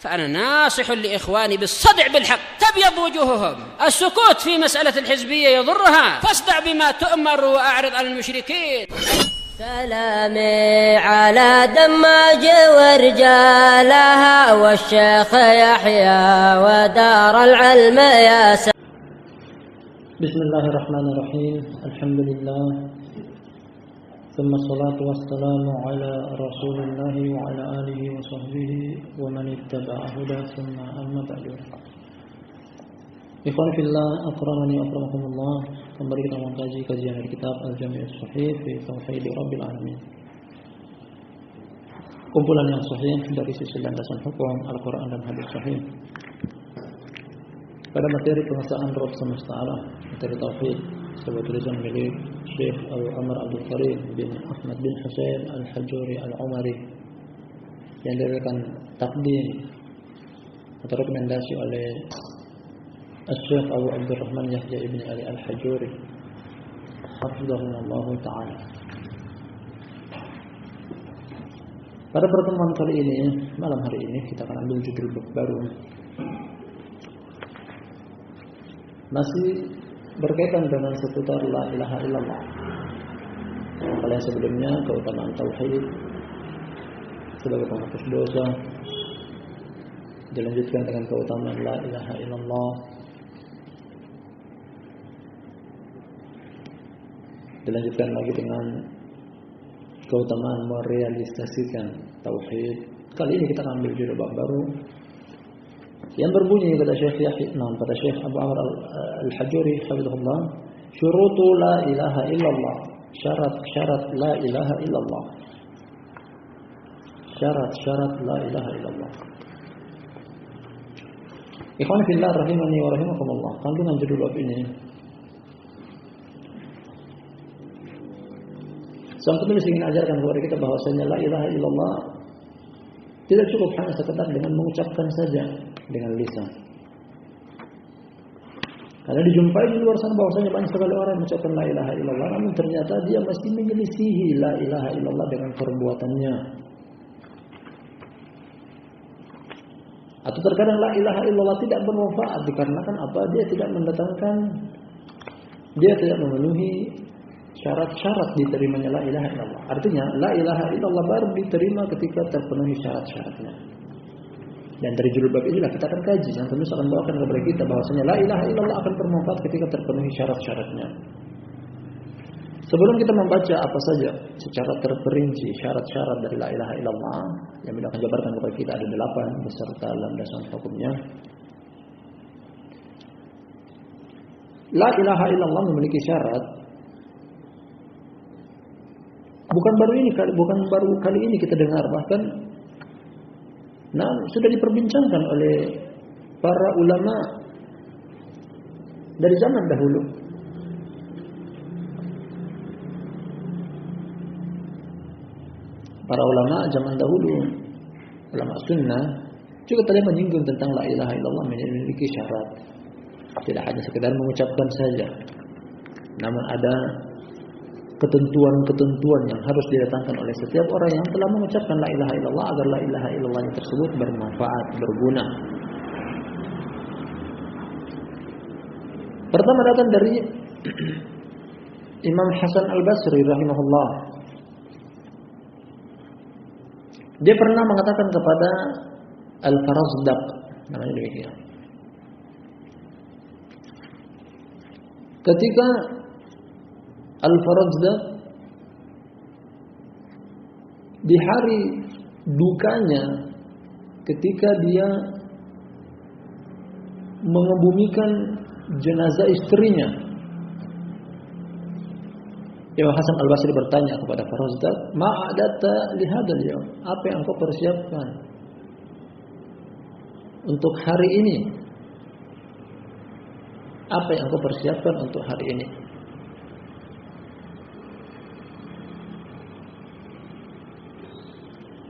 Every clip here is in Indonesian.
فأنا ناصح لإخواني بالصدع بالحق تبيض وجوههم. السكوت في مسألة الحزبية يضرها، فاصدع بما تؤمر وأعرض عن المشركين. سلامي على دماج ورجالها والشيخ يحيى ودار العلم يا بسم الله الرحمن الرحيم. الحمد لله ثم الصلاة والسلام على رسول الله وعلى آله وصحبه ومن اتبع هداه ثم أما بعد. Ikhwan fillah, akramani akramakumullah. Kembali kita mengkaji kajian dari kitab Al-Jami' As-Sahih fi Tauhid Rabbil Alamin. Kumpulan yang sahih dari sisi landasan hukum Al-Quran dan hadis sahih. Pada materi pengesahan Rabb semesta alam, materi tauhid, sebuah tulisan milik Syekh Abu Amr Abdul Karim bin Ahmad bin Husain Al-Hajuri Al-Umari yang diberikan takdim atau rekomendasi oleh Syekh Abu Abdurrahman Yahya ibn Ali Al-Hajuri hafizahullah ta'ala. Pada pertemuan kali ini, malam hari ini, kita akan ambil judul bab baru, masih berkaitan dengan seputar la ilaha illallah. Kalau yang sebelumnya keutamaan tauhid sebagai penghapus dosa, dilanjutkan dengan keutamaan la ilaha illallah, dilanjutkan lagi dengan keutamaan merealisasikan tauhid. Kali ini kita ambil judul bab baru yang berbunyi kata Syekh Yahya, kata Syekh Abu Amr Al-Hajuri hafizahullah, syurutu la ilaha illallah, syarat-syarat la ilaha illallah. Syarat-syarat la ilaha illallah. Ikhwan fillah rahimani wa rahimakumullah. Kandungan judul bab ini, sang penulis ingin ajarkan kepada kita bahwasanya la ilaha illallah tidak cukup hanya sekedar dengan mengucapkan saja dengan lisan. Karena dijumpai di luar sana bahwasanya banyak sekali orang yang mengucapkan la ilaha illallah, namun ternyata dia masih menyelisihi la ilaha illallah dengan perbuatannya. Atau terkadang la ilaha illallah tidak bermanfaat dikarenakan apa? Dia tidak memenuhi syarat-syarat diterimanya la ilaha illallah. Artinya la ilaha illallah baru diterima ketika terpenuhi syarat-syaratnya. Dan dari judul bab inilah kita akan kaji, yang penulis akan bawakan kepada kita bahwasanya la ilaha illallah akan bermanfaat ketika terpenuhi syarat-syaratnya. Sebelum kita membaca apa saja secara terperinci syarat-syarat dari la ilaha illallah yang beliau akan jabarkan kepada kita, ada 8 beserta landasan hukumnya. La ilaha illallah memiliki syarat. Bukan baru kali ini kita dengar, bahkan sudah diperbincangkan oleh para ulama dari zaman dahulu. Para ulama zaman dahulu, ulama sunnah, juga telah menyinggung tentang la ilaha illallah memiliki syarat. Tidak hanya sekedar mengucapkan saja, namun ada ketentuan-ketentuan yang harus didatangkan oleh setiap orang yang telah mengucapkan la ilaha illallah agar la ilaha illallah tersebut bermanfaat, berguna. Pertama datang dari Imam Hasan Al-Basri rahimahullah. Dia pernah mengatakan kepada Al-Farazdaq, namanya demikian, ketika Al-Farazdaq di hari dukanya ketika dia mengebumikan jenazah istrinya, Imam Hasan Al-Basri bertanya kepada Farazdaq, "Ma'adata li hadzal yaum?" Apa yang engkau persiapkan untuk hari ini? Apa yang engkau persiapkan untuk hari ini?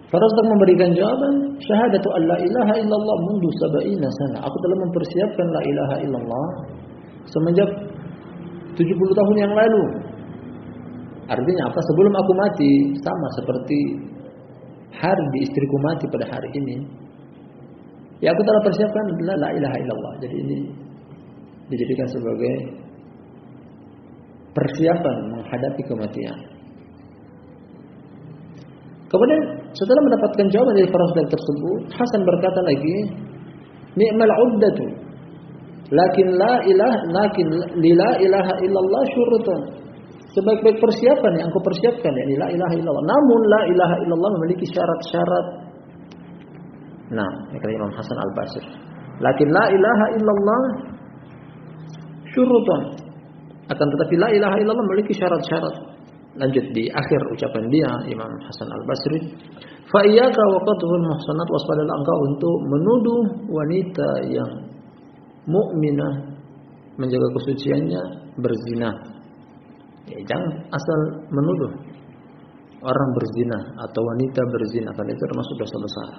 Farazdaq memberikan jawaban, "Syahadatu an la ilaha illallah mundu sab'ina sana." Aku telah mempersiapkan la ilaha illallah semenjak 70 tahun yang lalu. Artinya apa? Sebelum aku mati, sama seperti hari di istriku mati pada hari ini. Yang aku telah persiapkan adalah la ilaha illallah. Jadi ini dijadikan sebagai persiapan menghadapi kematian. Kemudian setelah mendapatkan jawaban dari para sahabat tersebut, Hasan berkata lagi, ni'mal uddatu, lakin li la ilaha illallah syurutun. Sebaik-baik persiapan yang engkau persiapkan, yakni la ilaha illallah. Namun la ilaha illallah memiliki syarat-syarat. Nah, ini kata Imam Hasan Al-Basri. Lakin la ilaha illallah syurutun. Akan tetapi la ilaha illallah memiliki syarat-syarat. Lanjut di akhir ucapan dia Imam Hasan Al-Basri, fa iyyaka wa qadhul muhsanat, waspadalah engkau untuk menuduh wanita yang mukminah menjaga kesuciannya berzina. Ya, jangan asal menuduh orang berzina atau wanita berzina, karena itu termasuk dosa besar.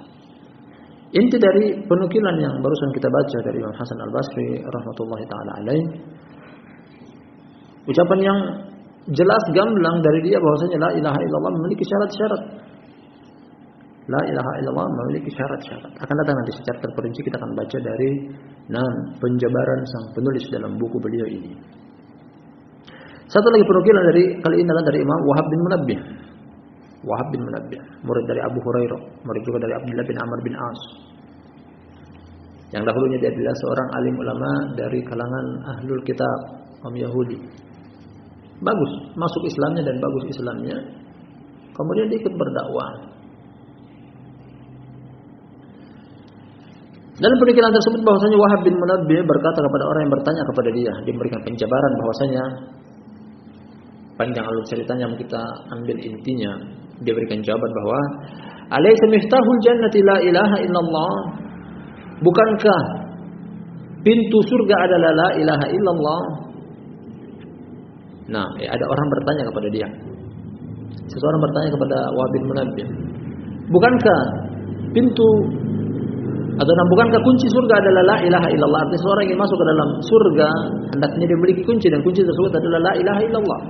Inti dari penukilan yang barusan kita baca dari Imam Hasan Al-Basri rahmatullahi taala alaih, ucapan yang jelas gamblang dari dia bahwasanya la ilaha illallah memiliki syarat-syarat. La ilaha illallah memiliki syarat-syarat. Akan datang nanti secara terperinci kita akan baca dari penjabaran sang penulis dalam buku beliau ini. Satu lagi penukilan dari kali ini adalah dari Imam Wahab bin Munabbih. Wahab bin Munabbih, murid dari Abu Hurairah, murid juga dari Abdullah bin Amr bin As. Yang dahulunya dia adalah seorang alim ulama dari kalangan Ahlul Kitab, kaum Yahudi. Bagus masuk Islamnya dan bagus Islamnya. Kemudian dia ikut berdakwah. Dalam pernikahan tersebut bahwasanya Wahab bin Munabbih berkata kepada orang yang bertanya kepada dia, dia memberikan penjabaran bahwasanya panjang alur ceritanya, kita ambil intinya. Dia berikan jawaban bahwa alaysa miftahul jannati la ilaha illallah, bukankah pintu surga adalah la ilaha illallah? Nah, ada orang bertanya kepada dia. Seseorang bertanya kepada Wahab bin Munabbih, bukankah pintu atau bukankah kunci surga adalah la ilaha illallah? Artinya seorang yang masuk ke dalam surga hendaknya dia memiliki kunci, dan kunci tersebut adalah la ilaha illallah.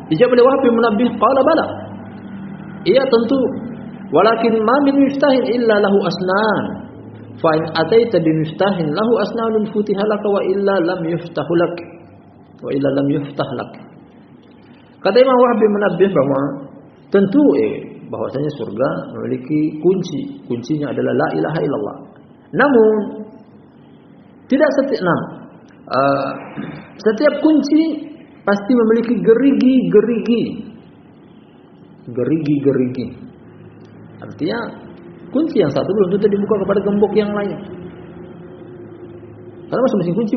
Dijawab oleh Wahab bin Munabbih, qala bala. Iya tentu. Walakin ma min miftahin illa lahu asnan. Fa in ataita bi miftahin lahu asnanun futiha laka wa illa lam yuftahu lak. Wa illa lam yuftah lak. Kata Imam Wahab bin Munabbih bahwa tentu bahwasanya surga memiliki kunci. Kuncinya adalah la ilaha illallah. Namun tidak setiap kunci pasti memiliki gerigi. Artinya kunci yang satu belum tentu dibuka kepada gembok yang lain. Karena masing-masing kunci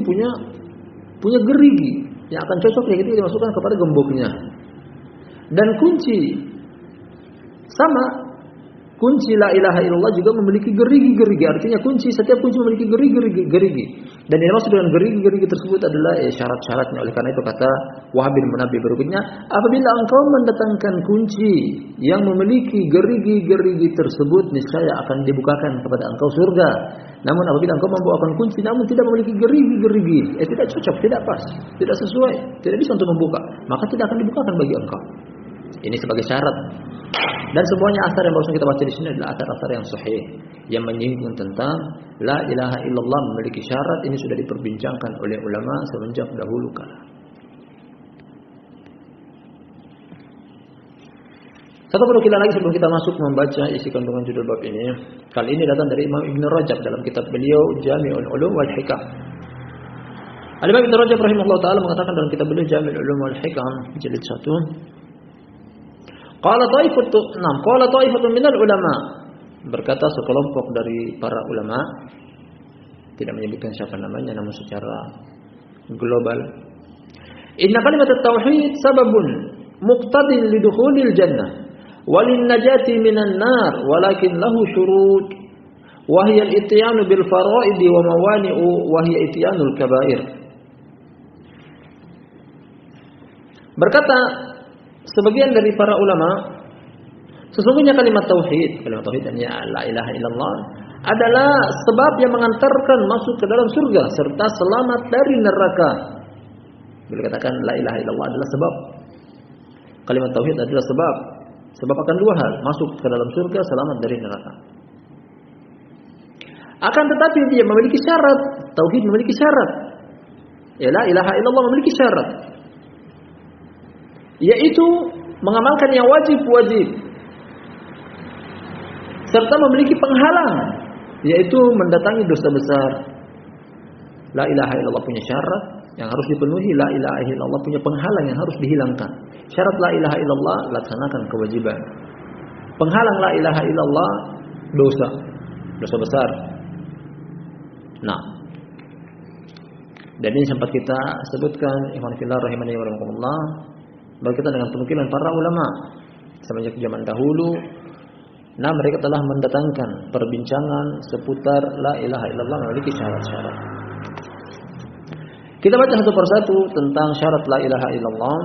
punya gerigi yang akan cocok ketika dimasukkan kepada gemboknya. Dan kunci sama, kunci la ilaha illallah juga memiliki gerigi. Artinya setiap kunci memiliki gerigi. Dan yang maksud dengan gerigi tersebut adalah syarat-syaratnya. Oleh karena itu kata Wahab bin Munabbih berikutnya, apabila engkau mendatangkan kunci yang memiliki gerigi tersebut, niscaya akan dibukakan kepada engkau surga. Namun apabila engkau membawakan kunci namun tidak memiliki gerigi, tidak cocok, tidak pas, tidak sesuai, tidak bisa untuk membuka, maka tidak akan dibukakan bagi engkau. Ini sebagai syarat. Dan semuanya asar yang barusan kita baca di sini adalah asar-asar yang sahih yang menyinggung tentang la ilaha illallah memiliki syarat. Ini sudah diperbincangkan oleh ulama semenjak dahulu kala. Satu penukilan lagi sebelum kita masuk membaca isi kandungan judul bab ini. Kali ini datang dari Imam Ibn Rajab dalam kitab beliau Jami'ul Ulum wal Hikam. Al-Imam Ibn Rajab rahimahullah ta'ala mengatakan dalam kitab beliau Jami'ul Ulum wal Hikam jilid 1, Qala ta'ifatun minal ulama, berkata sekelompok dari para ulama, tidak menyebutkan siapa namanya namun secara global, inna kalimat at-tauhid sababun muqtadin lidukhulil jannah walin najati minan nar, walakin lahu syurut wa hiya al-ityanu bil fara'id wa mawani'u wa hiya ityanul kabair. Berkata sebagian dari para ulama, sesungguhnya kalimat tauhid dan la ilaha illallah adalah sebab yang mengantarkan masuk ke dalam surga serta selamat dari neraka. Bila katakan la ilaha illallah adalah sebab, kalimat tauhid adalah sebab akan dua hal, masuk ke dalam surga, selamat dari neraka. Akan tetapi dia memiliki syarat. Tauhid memiliki syarat. Ya, la ilaha illallah memiliki syarat. Yaitu mengamalkan yang wajib-wajib. Serta memiliki penghalang. Yaitu mendatangi dosa besar. La ilaha illallah punya syarat yang harus dipenuhi. La ilaha illallah punya penghalang yang harus dihilangkan. Syarat la ilaha illallah, laksanakan kewajiban. Penghalang la ilaha illallah, dosa besar. Nah, dan ini sempat kita sebutkan, ikhwan fillah rahimani wa rahimakumullah, berkaitan dengan penukilan para ulama semenjak zaman dahulu. Nah, mereka telah mendatangkan perbincangan seputar la ilaha illallah memiliki syarat-syarat. Kita baca satu persatu tentang syarat la ilaha illallah.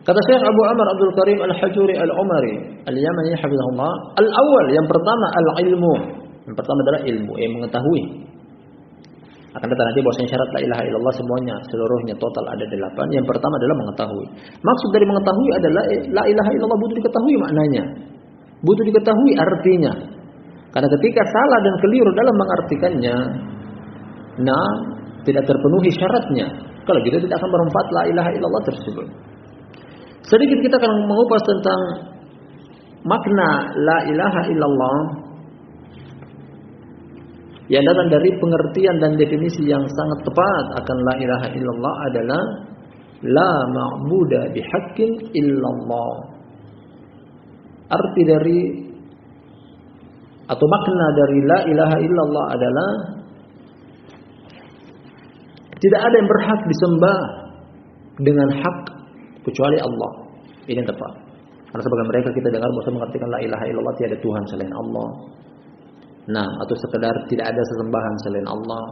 Kata Syekh Abu Amr Abdul Karim Al-Hajuri Al-Umari Al-Yamani hafizahullah, al-awwal, yang pertama al-ilmu. Yang pertama adalah ilmu, mengetahui. Akan datang nanti bahwasanya syarat la ilaha illallah semuanya, seluruhnya total ada 8. Yang pertama adalah mengetahui. Maksud dari mengetahui adalah la ilaha illallah butuh diketahui maknanya. Butuh diketahui artinya. Karena ketika salah dan keliru dalam mengartikannya, nah, tidak terpenuhi syaratnya. Kalau gitu tidak akan bermanfaat la ilaha illallah tersebut. Sedikit kita akan mengupas tentang makna la ilaha illallah yang datang dari pengertian dan definisi yang sangat tepat akan la ilaha illallah adalah la ma'buda bihaqqin illallah. Arti dari atau makna dari la ilaha illallah adalah tidak ada yang berhak disembah dengan hak kecuali Allah. Ini yang tepat. Karena sebagian mereka kita dengar bahwa mengartikan la ilaha illallah tiada Tuhan selain Allah. Nah, atau sekedar tidak ada sesembahan selain Allah.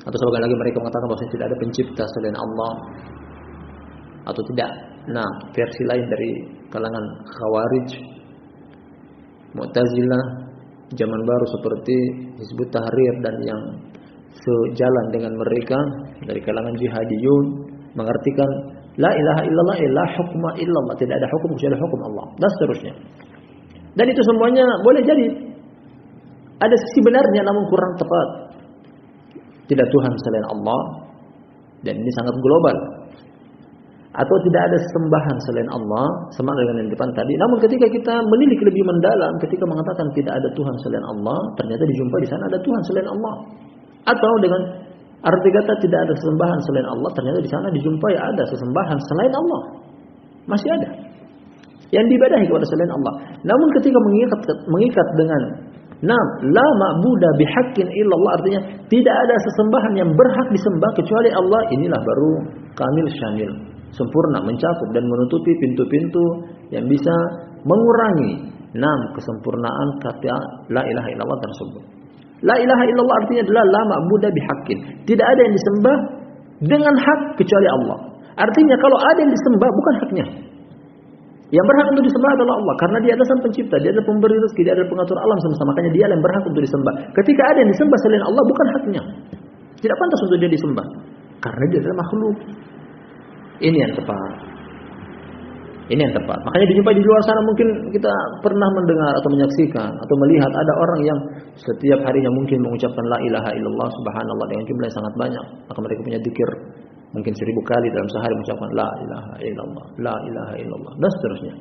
Atau sebagian lagi mereka mengatakan bahwa tidak ada pencipta selain Allah. Atau tidak. Nah, versi lain dari kalangan Khawarij, Mu'tazilah, zaman baru seperti Hizbut Tahrir dan yang sejalan dengan mereka dari kalangan jihadiyun mengartikan la ilaha illallah la hukma illallah, tidak ada hukum kecuali hukum Allah, dan seterusnya. Dan itu semuanya boleh jadi ada sisi benarnya namun kurang tepat. Tidak Tuhan selain Allah, dan ini sangat global. Atau tidak ada sembahan selain Allah, sama dengan yang depan tadi. Namun ketika kita menilik lebih mendalam, ketika mengatakan tidak ada Tuhan selain Allah, ternyata dijumpai di sana ada Tuhan selain Allah. Atau dengan arti kata tidak ada sesembahan selain Allah, ternyata di sana dijumpai ada sesembahan selain Allah. Masih ada yang diibadahi kepada selain Allah. Namun ketika mengikat dengan la ma'buda bihaqqin illallah, artinya tidak ada sesembahan yang berhak disembah kecuali Allah, inilah baru kamil syamil, sempurna, mencakup dan menutupi pintu-pintu yang bisa mengurangi kesempurnaan kata la ilaha illallah tersebut. La ilaha illallah artinya adalah la ma'buda bihaqqin, tidak ada yang disembah dengan hak kecuali Allah. Artinya kalau ada yang disembah bukan haknya. Yang berhak untuk disembah adalah Allah, karena Dia adalah Sang Pencipta, Dia adalah pemberi rezeki, Dia adalah pengatur alam semesta, makanya Dia yang berhak untuk disembah. Ketika ada yang disembah selain Allah bukan haknya, tidak pantas untuk Dia disembah, karena Dia adalah makhluk. Ini yang tepat. Ini yang tepat. Makanya dijumpai di luar sana mungkin kita pernah mendengar atau menyaksikan atau melihat ada orang yang setiap harinya mungkin mengucapkan la ilaha illallah subhanallah dengan jumlah yang sangat banyak. Maka mereka punya zikir mungkin 1000 kali dalam sehari mengucapkan la ilaha illallah, la ilaha illallah, dan seterusnya.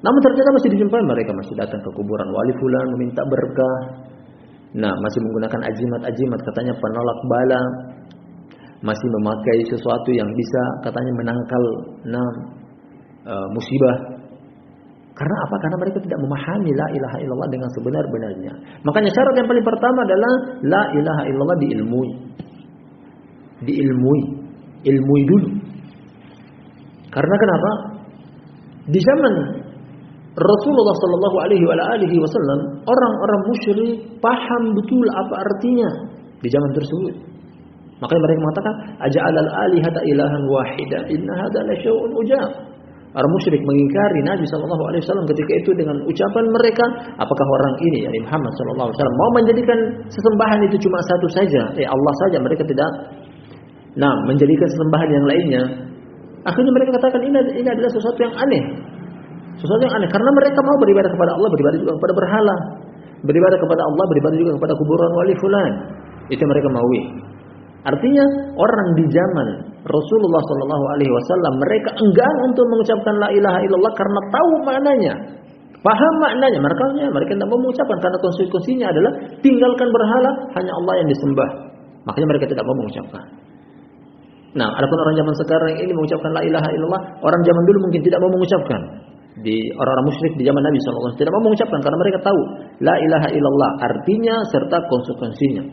Namun ternyata masih dijumpai mereka masih datang ke kuburan wali fulan meminta berkah. Nah, masih menggunakan ajimat-ajimat katanya penolak bala. Masih memakai sesuatu yang bisa katanya menangkal musibah. Karena apa? Karena mereka tidak memahami la ilaha illallah dengan sebenar-benarnya. Makanya syarat yang paling pertama adalah la ilaha illallah diilmui. Ilmui dulu. Karena kenapa? Di zaman Rasulullah sallallahu alaihi wasallam, orang-orang musyrik paham betul apa artinya di zaman tersebut. Makanya mereka mengatakan aja'alal alihata ilahan wahida inna hadza la syai'un ujab. Orang musyrik mengingkari Nabi sallallahu alaihi wasallam ketika itu dengan ucapan mereka, apakah orang ini yakni Muhammad sallallahu alaihi wasallam mau menjadikan sesembahan itu cuma satu saja, Allah saja, mereka tidak menjadikan sesembahan yang lainnya. Akhirnya mereka katakan ini adalah sesuatu yang aneh. Sesuatu yang aneh karena mereka mau beribadah kepada Allah, beribadah juga kepada berhala. Beribadah kepada Allah, beribadah juga kepada kuburan wali fulan. Itu yang mereka maui. Artinya orang di zaman Rasulullah SAW mereka enggan untuk mengucapkan la ilaha illallah karena tahu maknanya, paham maknanya. Mereka tidak mau mengucapkan karena konsekuensinya adalah tinggalkan berhala, hanya Allah yang disembah. Makanya mereka tidak mau mengucapkan. Nah, adapun orang zaman sekarang ini mengucapkan la ilaha illallah, orang zaman dulu mungkin tidak mau mengucapkan. Di orang-orang musyrik di zaman Nabi SAW tidak mau mengucapkan karena mereka tahu la ilaha illallah artinya serta konsekuensinya.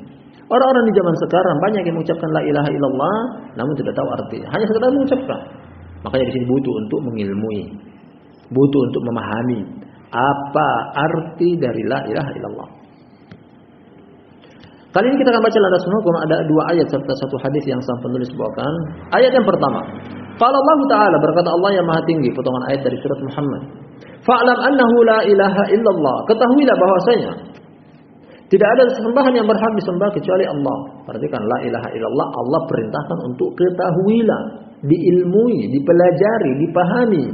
Orang-orang di zaman sekarang banyak yang mengucapkan la ilaha illallah namun tidak tahu artinya, hanya sekedar mengucapkan. Makanya di sini butuh untuk mengilmui, butuh untuk memahami apa arti dari la ilaha illallah. Kali ini kita akan baca landasan hukum, ada 2 ayat serta 1 hadis yang sang penulis bawakan. Ayat yang pertama, qala Allah Ta'ala, berkata Allah yang Maha Tinggi, potongan ayat dari surat Muhammad. Fa'lam annahu la ilaha illallah, ketahuilah bahwasanya tidak ada sesembahan yang berhak disembah kecuali Allah. Perhatikan, la ilaha illallah Allah perintahkan untuk ketahuilah, diilmui, dipelajari, dipahami,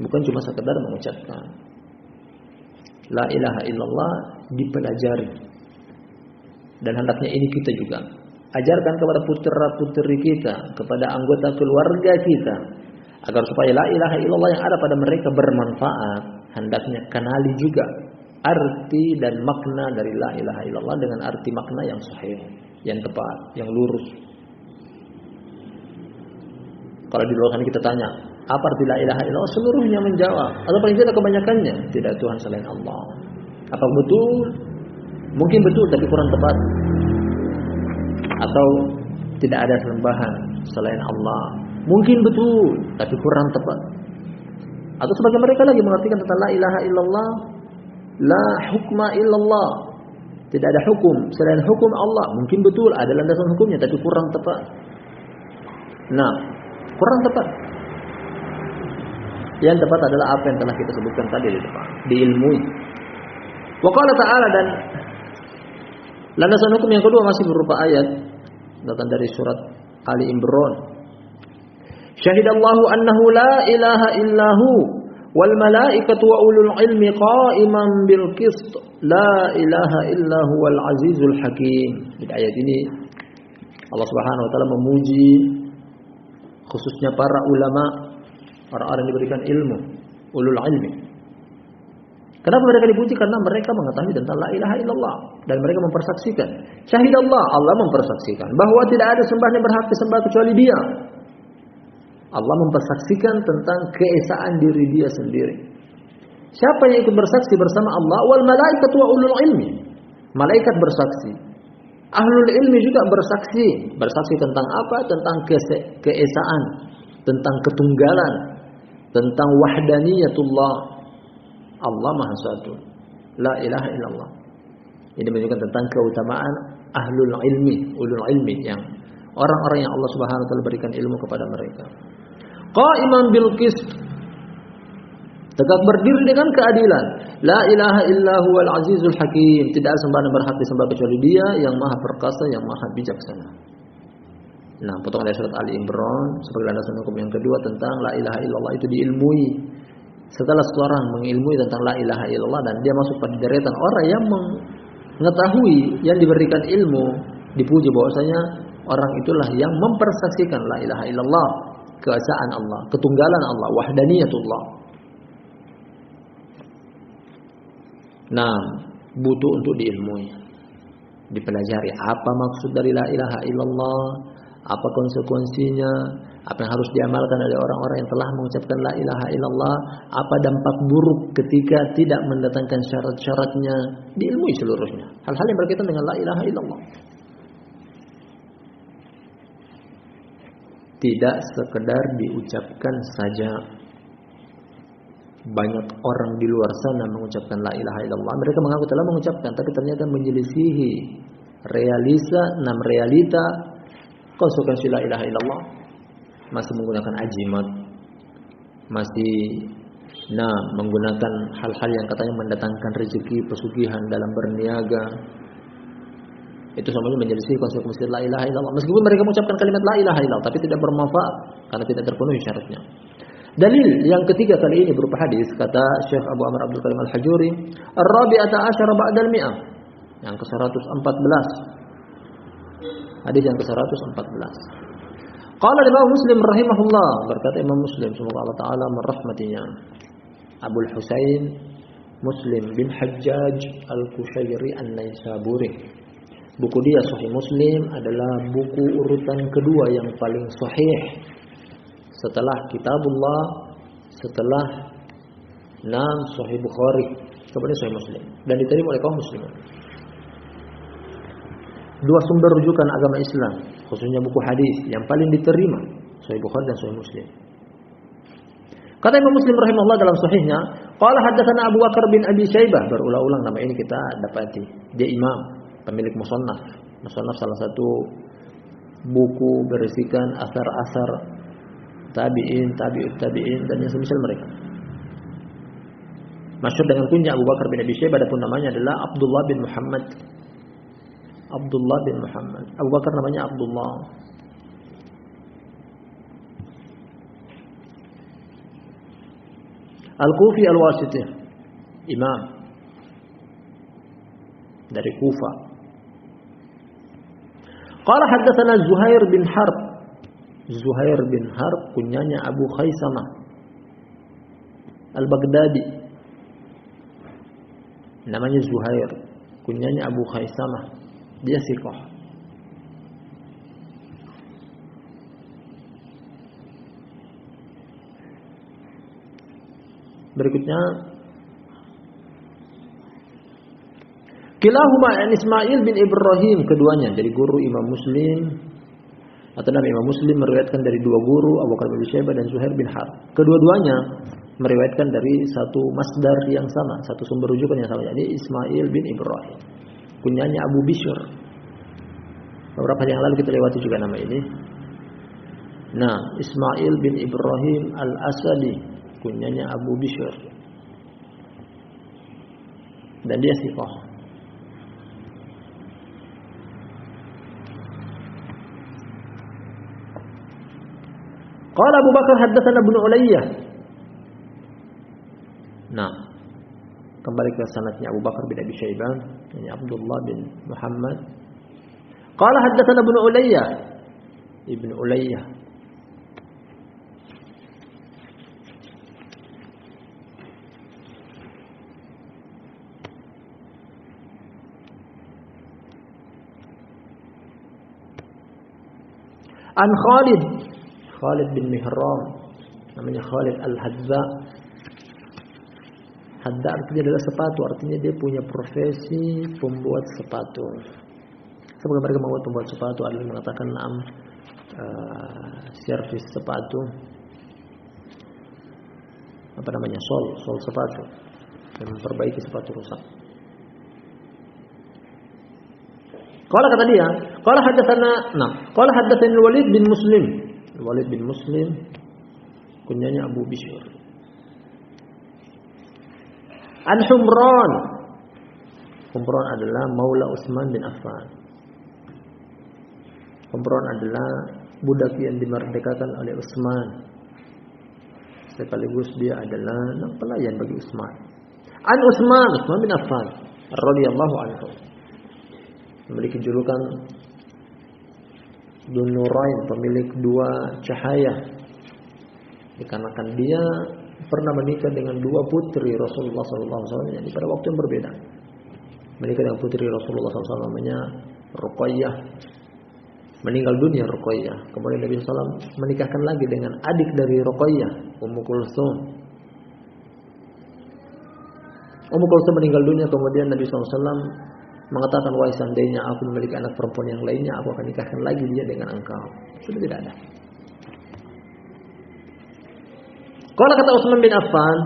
bukan cuma sekedar mengucapkan. La ilaha illallah dipelajari. Dan hendaknya ini kita juga ajarkan kepada putra-putri kita, kepada anggota keluarga kita, agar supaya la ilaha illallah yang ada pada mereka bermanfaat. Hendaknya kenali juga arti dan makna dari la ilaha illallah dengan arti makna yang sahih, yang tepat, yang lurus. Kalau di luar sana kita tanya, apa arti la ilaha illallah? Seluruhnya menjawab, atau paling tidak kebanyakannya, tidak Tuhan selain Allah. Apa betul? Mungkin betul tapi kurang tepat. Atau tidak ada sembahan selain Allah. Mungkin betul tapi kurang tepat. Atau sebagian mereka lagi mengartikan tentang la ilaha illallah, la hukma illallah, tidak ada hukum selain hukum Allah. Mungkin betul ada landasan hukumnya tapi kurang tepat. Nah, kurang tepat. Yang tepat adalah apa yang telah kita sebutkan tadi di depan, diilmui. Wa qala ta'ala, dan landasan hukum yang kedua masih berupa ayat datang dari surat Ali Imran. Syahidallahu annahu la ilaha illahu wal malaikatu wa ulul ilmi qa'iman bil qist la ilaha illahu wal azizul hakim. Di ayat ini Allah Subhanahu wa taala memuji khususnya para ulama, orang-orang yang diberikan ilmu, ulul ilmi. Kenapa mereka dipuji? Karena mereka mengetahui tentang la ilaha illallah dan mereka mempersaksikan. Syahidallah, Allah mempersaksikan bahwa tidak ada sembahan yang berhak disembah kecuali Dia. Allah mempersaksikan tentang keesaan diri Dia sendiri. Siapa yang ikut bersaksi bersama Allah? Wal malaikatu wa ulul ilmi. Malaikat bersaksi. Ahlul ilmi juga bersaksi. Bersaksi tentang apa? Tentang keesaan, tentang ketunggalan, tentang wahdaniyatullah. Allah Maha Satu, la ilaha illallah. Ini menunjukkan tentang keutamaan ahlul ilmi, ulul ilmi, yang orang-orang yang Allah Subhanahu wa taala berikan ilmu kepada mereka. Qa'iman bil qist, tegak berdiri dengan keadilan. La ilaha illahu wal azizul hakim, tidak ada sembahan yang berhak disembah kecuali Dia yang Maha Perkasa, yang Maha Bijaksana. Nah, potongan dari surat Ali Imran sebagai landasan hukum yang kedua tentang la ilaha illallah itu diilmui. Setelah seorang mengilmui tentang la ilaha illallah dan dia masuk pada deretan orang yang mengetahui, yang diberikan ilmu, dipuji bahwasanya orang itulah yang mempersaksikan la ilaha illallah, keesaan Allah, ketunggalan Allah, wahdaniyatullah. Nah, butuh untuk diilmui, dipelajari apa maksud dari la ilaha illallah, apa konsekuensinya, apa yang harus diamalkan oleh orang-orang yang telah mengucapkan la ilaha illallah, apa dampak buruk ketika tidak mendatangkan syarat-syaratnya, diilmui seluruhnya. Hal-hal yang berkaitan dengan la ilaha illallah. Tidak sekedar diucapkan saja. Banyak orang di luar sana mengucapkan la ilaha illallah, mereka mengaku telah mengucapkan, tapi ternyata menyelisihi realita konsekuensi la ilaha illallah. Masih menggunakan ajimat, masih menggunakan hal-hal yang katanya mendatangkan rezeki, pesugihan dalam berniaga. Itu semuanya menyelisih konsekuensi la ilaha illallah. Meskipun mereka mengucapkan kalimat la ilaha illallah, tapi tidak bermanfaat karena tidak terpenuhi syaratnya. Dalil yang ketiga kali ini berupa hadis, kata Syekh Abu Amr Abdul Karim Al-Hajuri, "Ar-rabi'ata asyara ba'dal mi'ah." Yang ke-114. Hadis yang ke-114. Qala Imam Muslim rahimahullah, berkata Imam Muslim semoga Allah taala merahmatinya, Abul Husain Muslim bin Hajjaj Al-Kushairi An-Naisaburi. Buku dia Sahih Muslim adalah buku urutan kedua yang paling sahih setelah Kitabullah, setelah Sahih Bukhari, kemudian Sahih Muslim, dan diterima oleh kaum muslimin. Dua sumber rujukan agama Islam, khususnya buku hadis yang paling diterima, Sahih Bukhari dan Sahih Muslim. Kata Imam Muslim rahimahullah dalam sahihnya, qala haddatsana Abu Bakar bin Abi Syaibah, berulang-ulang nama ini kita dapati. Dia imam, pemilik Musannaf. Musannaf salah satu buku berisikan asar-asar tabi'in, tabi'ut tabi'in dan yang semisal mereka. Masyhur dengan kunyah Abu Bakar bin Abi Syaibah, adapun namanya adalah Abdullah bin Muhammad. Abdullah bin Muhammad. Abu Bakar namanya Abdullah. Al-Kufi Al-Wasiti, imam dari Kufa. Qala haddatsana Zuhair bin Harb. Zuhair bin Harb kunyanya Abu Khaisamah Al-Baghdadi. Namanya Zuhair, kunyanya Abu Khaisamah. Dia siqah. Berikutnya kilahuma an Ismail bin Ibrahim, keduanya dari guru Imam Muslim, atau nama Imam Muslim meriwayatkan dari dua guru, Abu Bakar bin Syaibah dan Zuhair bin Harb. Kedua-duanya meriwayatkan dari satu masdar yang sama, satu sumber rujukan yang sama, yakni Ismail bin Ibrahim. Kunyanya Abu Bishr. Beberapa hari yang lalu kita lewati juga nama ini. Nah, Ismail bin Ibrahim Al-Asadi, kunyanya Abu Bishr. Dan dia siqah. Qala Abu Bakar haddatsana Ibnu Ulayyah. Nah, kembali ke sanadnya Abu Bakar bin Abi Syaibah, ini Abdullah bin Muhammad. Qala haddatsana Ibnu Ulayyah. Ibnu Ulayyah. An Khalid bin Mihran, namanya Khalid Al-Hadza. Hadza artinya adalah sepatu, artinya dia punya profesi pembuat sepatu. Sebagai mereka membuat pembuat sepatu, ada yang mengatakan servis sepatu, apa namanya, sol sepatu, dan memperbaiki sepatu rusak. Qala kata dia, qala haddatsana Walid bin Muslim. Walid bin Muslim kunyanya Abu Bishr. An Humran. Humran adalah maula Utsman bin Affan. Humran adalah budak yang dimerdekakan oleh Utsman. Sekaligus dia adalah pelayan bagi Utsman. An Utsman bin Affan radhiyallahu anhu. Memiliki julukan Dzun-Nurain, pemilik dua cahaya, dikarenakan dia pernah menikah dengan dua putri Rasulullah SAW, yani pada waktu yang berbeda. Menikah dengan putri Rasulullah SAW namanya Ruqayyah. Meninggal dunia Ruqayyah. Kemudian Nabi SAW menikahkan lagi dengan adik dari Ruqayyah, Ummu Kulsum. Ummu Kulsum meninggal dunia, kemudian Nabi SAW mengatakan, wahai seandainya aku memiliki anak perempuan yang lainnya, aku akan nikahkan lagi dia dengan engkau. Sudah tidak ada. Qala kata Utsman bin Affan,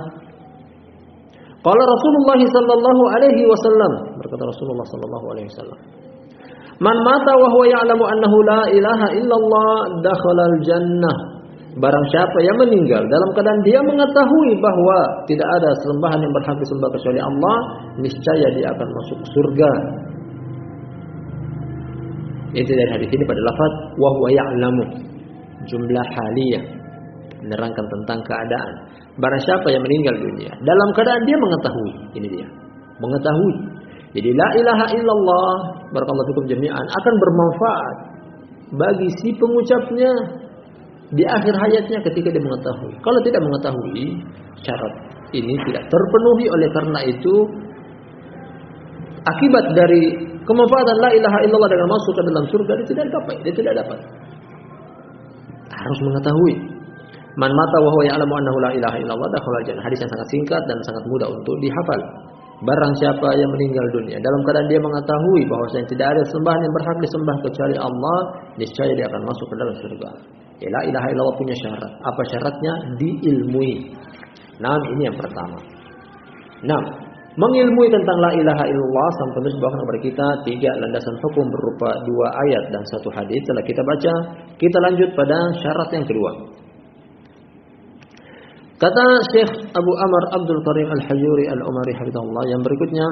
qala Rasulullah sallallahu alaihi wasallam, berkata Rasulullah sallallahu alaihi wasallam, man mata wa huwa ya'lamu annahu la ilaha illallah dakhala al-jannah. Barang siapa yang meninggal dalam keadaan dia mengetahui bahwa tidak ada sesembahan yang berhak disembah kecuali Allah, niscaya dia akan masuk surga. Itu dari hadis ini pada lafaz wa huwa ya'lamu, jumlah haliyah. menerangkan tentang keadaan. Barang siapa yang meninggal dunia dalam keadaan dia mengetahui, ini dia, mengetahui. Jadi la ilaha illallah, barakallahu fikum jami'an, akan bermanfaat bagi si pengucapnya di akhir hayatnya ketika dia mengetahui. Kalau tidak mengetahui, syarat ini tidak terpenuhi, oleh karena itu akibat dari kemanfaatan la ilaha illallah dengan masuk ke dalam surga dia tidak dapat. Harus mengetahui. Man mata wa huwa ya'lamu annahu la ilaha illallah dakhala al-jannah. Hadis yang sangat singkat dan sangat mudah untuk dihafal. Barang siapa yang meninggal dunia dalam keadaan dia mengetahui bahwasanya tidak ada sembahan yang berhak disembah kecuali Allah, niscaya dia akan masuk ke dalam surga. Ya, la ilaha illallah punya syarat. Apa syaratnya? Diilmui. Nah, ini yang pertama. Nah, mengilmui tentang la ilaha illallah, sang penulis bawakan kepada kita 3 landasan hukum berupa 2 ayat dan 1 hadis. Setelah kita baca, kita lanjut pada syarat yang kedua. Kata Syekh Abu Amr Abdul Karim Al-Hajuri Al-Umari hafizahullah yang berikutnya,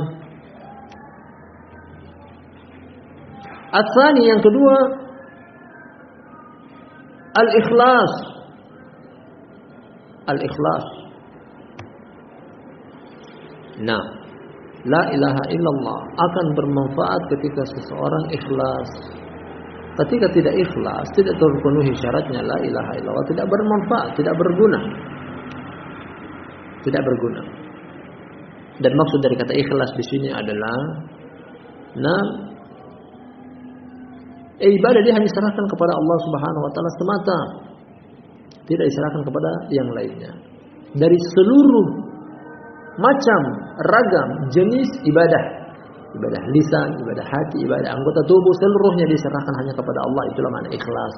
At-tsani, yang kedua, al-ikhlas. Al-ikhlas. Nah, la ilaha illallah akan bermanfaat ketika seseorang ikhlas. Ketika tidak ikhlas, tidak terpenuhi syaratnya la ilaha illallah, tidak bermanfaat, tidak berguna. Tidak berguna. Dan maksud dari kata ikhlas di sini adalah ibadah dia hanya diserahkan kepada Allah Subhanahu wa taala semata. Tidak diserahkan kepada yang lainnya. Dari seluruh macam ragam jenis ibadah, ibadah lisan, ibadah hati, ibadah anggota tubuh, seluruhnya diserahkan hanya kepada Allah. Itulah makna ikhlas.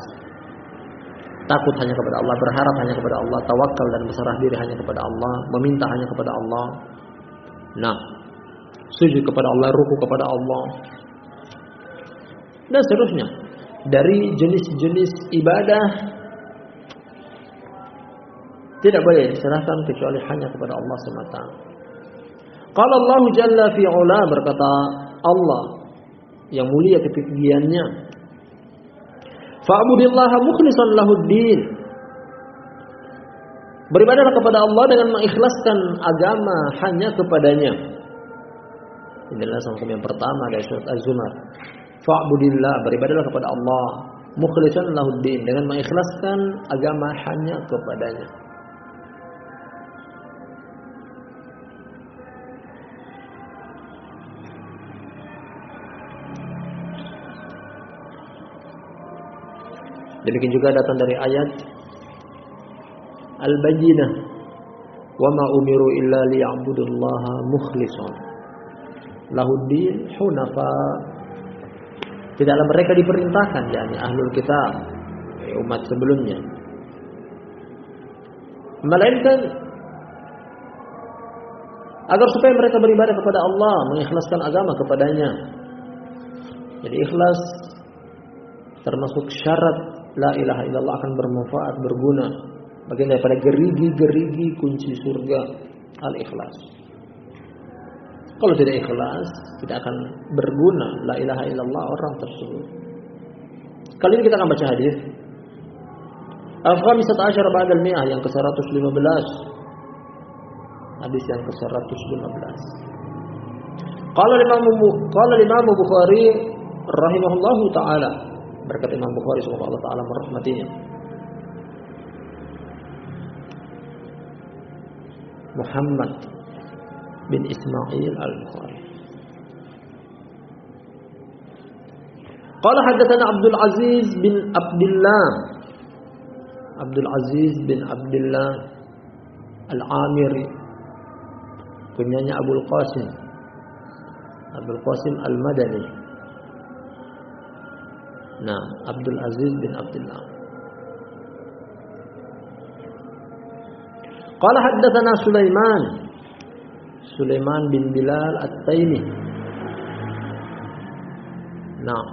Takut hanya kepada Allah, berharap hanya kepada Allah, tawakal dan berserah diri hanya kepada Allah, meminta hanya kepada Allah. Nah, sujud kepada Allah, ruku kepada Allah, dan seterusnya. Dari jenis-jenis ibadah tidak boleh diserahkan kecuali hanya kepada Allah semata. Qala Allah Jalla fi 'ula, berkata Allah yang mulia ketinggiannya, fa'budillaha mukhlishan lahuddin. Beribadahlah kepada Allah dengan mengikhlaskan agama hanya kepadanya. Inilah hukum yang pertama dari surat Az-Zumar. Fa'budillah, beribadahlah kepada Allah mukhlishan lahuddin, dengan mengikhlaskan agama hanya kepadanya. Demikian juga datang dari ayat Al-Bayyinah, wa ma umiru illa liya'budullaha mukhlishan lahuddin hunafa. Tidaklah mereka diperintahkan, yakni ahlul kitab, umat sebelumnya, melainkan agar supaya mereka beribadah kepada Allah, mengikhlaskan agama kepadanya. Jadi ikhlas termasuk syarat la ilaha illallah akan bermanfaat, berguna. Bagian daripada gerigi-gerigi kunci surga, al-ikhlas. Kalau tidak ikhlas, tidak akan berguna la ilaha illallah orang tersebut. Kali ini kita akan baca hadis Al-Khamisat Asyar Ba'dal Mi'ah, yang ke-115. Hadis yang ke-115. Qala Imam Bukhari rahimahullahu ta'ala, berkata Imam Bukhari semoga Allah Ta'ala merahmatinya, Muhammad bin Ismail al-Bukhari. Qala haddatsana Abdul Aziz bin Abdullah, Abdul Aziz bin Abdullah al-Amiri, kunyanya Abul Qasim, Abdul Qasim al-Madani. Nah, Abdul Aziz bin Abdullah. Qala haddatsana Sulaiman bin Bilal At-Taimi. Nah,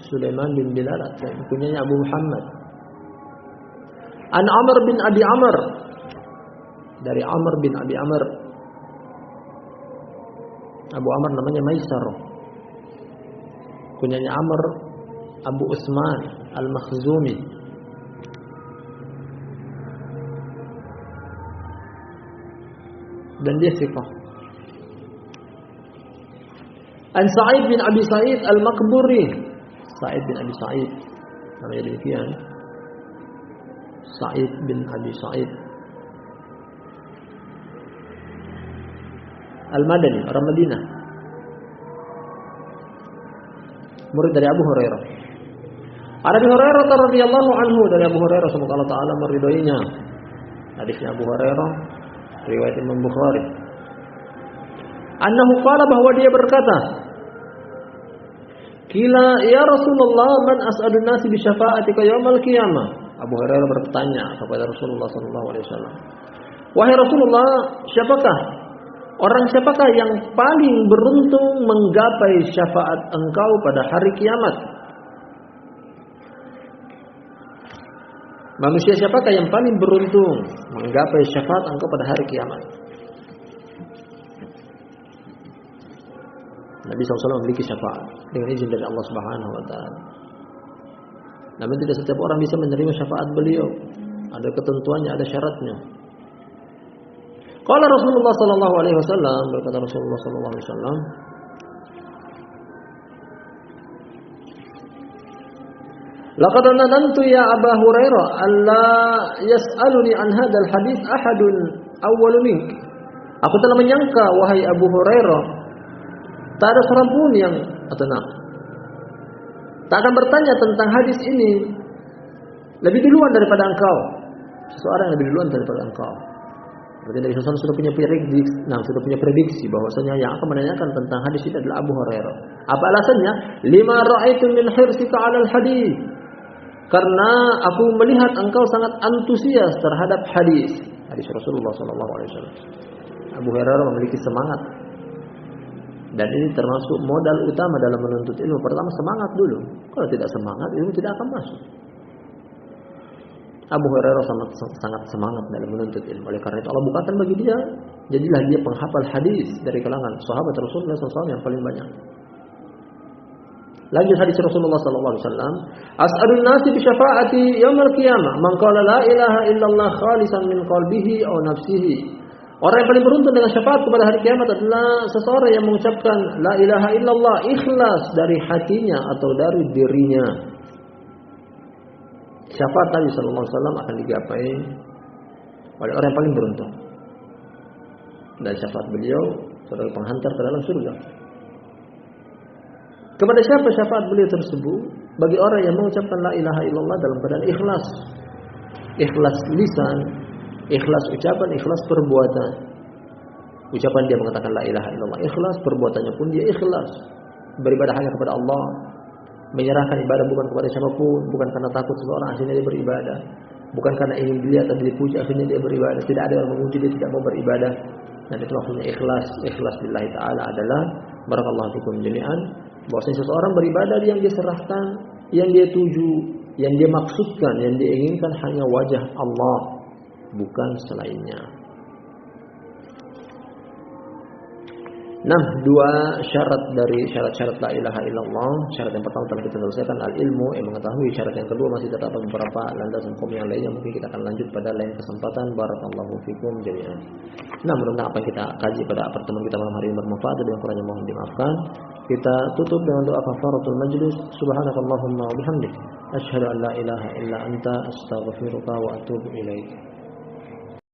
Sulaiman bin Bilal At-Taimi, kunyanya Abu Muhammad. An Amr bin Abi Amr, dari Amr bin Abi Amr. Abu Amr namanya Maisar, kunyanya Amr Abu Usman Al-Makhzumi. dan dia thiqah. An Sa'id bin Abi Sa'id Al-Maqburi. Sa'id bin Abi Sa'id namanya demikian. Sa'id bin Abi Sa'id Al-Madani, orang Madinah. Murid dari Abu Hurairah. Abi Hurairah radhiyallahu anhu, dari Abu Hurairah semoga Allah taala meridhoinya. Hadisnya Abu Hurairah riwayat Imam Bukhari. Annahu qala, bahwa dia berkata, "Qila ya Rasulullah, man as'adun nasi bi syafa'atika yaumil qiyamah?" Abu Hurairah bertanya kepada Rasulullah sallallahu alaihi wasallam, "Wahai Rasulullah, siapakah yang paling beruntung menggapai syafaat engkau pada hari kiamat?" Manusia siapakah yang paling beruntung menggapai syafaat engkau pada hari kiamat? Nabi SAW memiliki syafaat dengan izin dari Allah Subhanahu wa taala. Namun tidak setiap orang bisa menerima syafaat beliau. Ada ketentuannya, ada syaratnya. Qala Rasulullah sallallahu alaihi wasallam, berkata Rasulullah sallallahu alaihi wasallam, "Laqad nanantu ya Aba Hurairah alla yas'aluni an hadzal hadits ahadun awwalu mink." Aku telah menyangka, wahai Abu Hurairah, tak ada seorang pun yang tak akan bertanya tentang hadis ini lebih duluan daripada engkau. Seseorang yang lebih duluan daripada engkau. Berarti Nabi SAW sudah punya prediksi bahwasanya yang akan menanyakan tentang hadis ini adalah Abu Hurairah. Apa alasannya? Lima ra'aitu min hirsika 'alal hadis. Karena aku melihat engkau sangat antusias terhadap hadis Rasulullah SAW. Abu Hurairah memiliki semangat. Dan ini termasuk modal utama dalam menuntut ilmu. Pertama, semangat dulu. Kalau tidak semangat, ilmu tidak akan masuk. Abu Hurairah sangat semangat dalam menuntut ilmu. Oleh karena itu Allah bukakan bagi dia, jadilah dia penghafal hadis dari kalangan sahabat Rasulullah SAW yang paling banyak. Lanjut hadis Rasulullah SAW. As'adun nasi bi syafa'ati yaumil qiyamah man qala la ilaha illallah khalisan min qalbihi aw nafsihi. Orang yang paling beruntung dengan syafaat pada hari kiamat adalah seseorang yang mengucapkan la ilaha illallah ikhlas dari hatinya atau dari dirinya. Syafaat Nabi sallallahu alaihi wasallam akan digapai oleh orang yang paling beruntung. Dan syafaat beliau sebagai penghantar ke dalam surga. Kepada siapa syafaat beliau tersebut? Bagi orang yang mengucapkan la ilaha illallah dalam keadaan ikhlas. Ikhlas lisan, ikhlas ucapan, ikhlas perbuatan. Ucapan dia mengatakan la ilaha illallah ikhlas, perbuatannya pun dia ikhlas. Beribadah hanya kepada Allah. Menyerahkan ibadah bukan kepada siapapun, bukan karena takut seseorang akhirnya dia beribadah, bukan karena ingin dilihat atau dipuji akhirnya dia beribadah. Tidak ada yang memuji dia tidak mau beribadah. Dan itu maksudnya ikhlas. Ikhlas lillahi ta'ala adalah barakallahu fikum jami'an, bahwasanya seseorang beribadah yang dia serahkan, yang dia tuju, yang dia maksudkan, yang dia inginkan hanya wajah Allah, bukan selainnya. Nah, dua syarat dari syarat-syarat la ilaha illallah. Syarat yang pertama telah kita selesaikan, al-ilmu, yang mengetahui. Syarat yang kedua masih terdapat beberapa landasan hukum yang lainnya. Mungkin kita akan lanjut pada lain kesempatan. Barakallahu fikum jami'an. Nah, mudah-mudahan apa yang kita kaji pada pertemuan kita malam hari ini bermanfaat, dan yang kurangnya mohon dimaafkan. Kita tutup dengan doa kafaratul majlis. Subhanakallahumma wa bihamdik, asyhadu an la ilaha illa anta, astaghfiruka wa atubu ilaik.